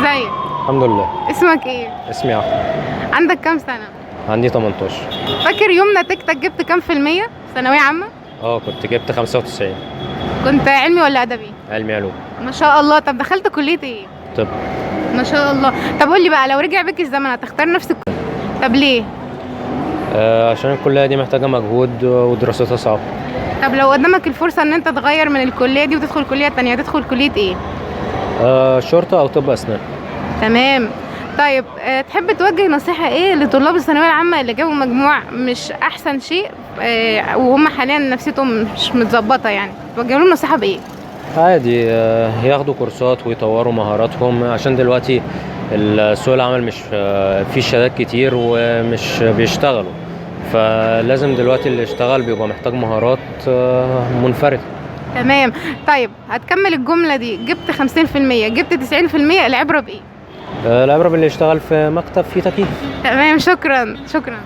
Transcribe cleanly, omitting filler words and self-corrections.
ازيك؟ الحمد لله. اسمك ايه؟ اسمي احمد. عندك كام سنة؟ عندي 18. فاكر يوم نتيجتك جبت كام في المية في ثانوية عامة؟ كنت جبت 95. كنت علمي ولا أدبي؟ علمي علوم. ما شاء الله. طب دخلت كلية ايه؟ طب ما شاء الله. طب قولي بقى، لو رجع بيك الزمن هتختار نفس الكلية؟ طب ليه؟ عشان الكلية دي محتاجة مجهود ودراستها صعبة. طب لو قدامك الفرصة ان انت تغير من الكلية دي وتدخل كلية تانية، هتدخل كلية ايه؟ شرطة أو طب أسنان. تمام. طيب تحب توجه نصيحة ايه لطلاب الثانوية العامة اللي جابوا مجموع مش أحسن شيء وهم حاليا نفسيتهم مش متظبطة، يعني توجه لهم نصيحة بإيه؟ عادي، ياخدوا كورسات ويطوروا مهاراتهم، عشان دلوقتي سوق العمل مش فيه شهادات كتير ومش بيشتغلوا، فلازم دلوقتي اللي يشتغل بيبقى محتاج مهارات منفردة. تمام. طيب هتكمل الجملة دي، جبت 50%، جبت 90%، العبرة بإيه؟ العبرة باللي يشتغل في مكتب فيه تكييف. تمام، شكرا شكرا.